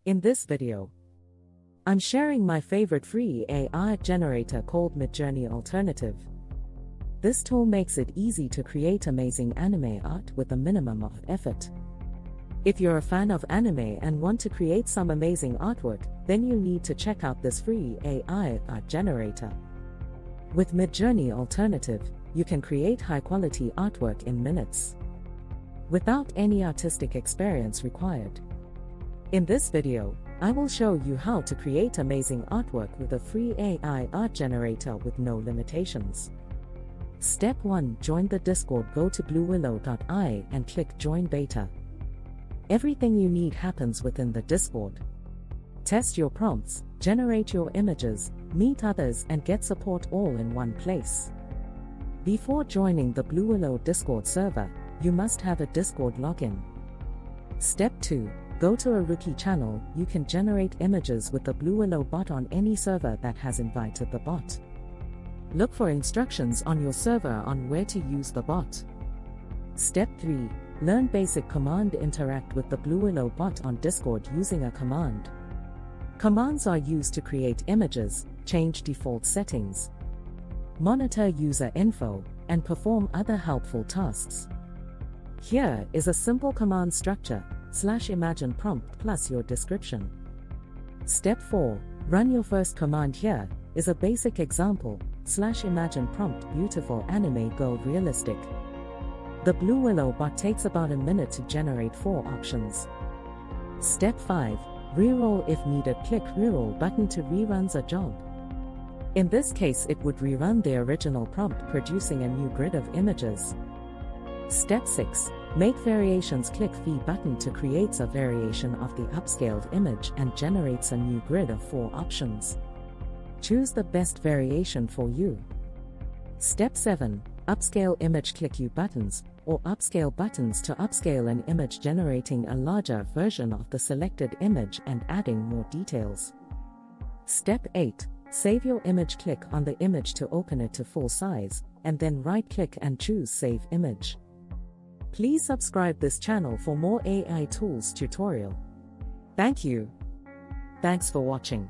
In this video, I'm sharing my favorite free AI generator called Midjourney Alternative. This tool makes it easy to create amazing anime art with a minimum of effort. If you're a fan of anime and want to create some amazing artwork, then you need to check out this free AI art generator. With Midjourney Alternative, you can create high-quality artwork in minutes, without any artistic experience required. In this video, I will show you how to create amazing artwork with a free AI art generator with no limitations. Step 1. Join the Discord. Go to bluewillow.ai and click Join Beta. Everything you need happens within the Discord. Test your prompts, generate your images, meet others and get support all in one place. Before joining the Bluewillow Discord server, you must have a Discord login. Step 2. Go to a rookie channel. You can generate images with the Bluewillow bot on any server that has invited the bot. Look for instructions on your server on where to use the bot. Step 3. Learn basic command. Interact with the Bluewillow bot on Discord using a command. Commands are used to create images, change default settings, monitor user info, and perform other helpful tasks. Here is a simple command structure: /imagine prompt plus your description. Step 4. Run your first command. Here is a basic example: /imagine prompt beautiful anime girl realistic. The Bluewillow bot takes about a minute to generate 4 options. Step 5. Reroll if needed. Click reroll button to rerun a job. In this case, it would rerun the original prompt, producing a new grid of images. Step 6. Make variations. Click V button to create a variation of the upscaled image and generates a new grid of 4 options. Choose the best variation for you. Step 7. Upscale image. Click U buttons or upscale buttons to upscale an image, generating a larger version of the selected image and adding more details. Step 8. Save your image. Click on the image to open it to full size, and then right-click and choose Save Image. Please subscribe this channel for more AI tools tutorial. Thank you. Thanks for watching.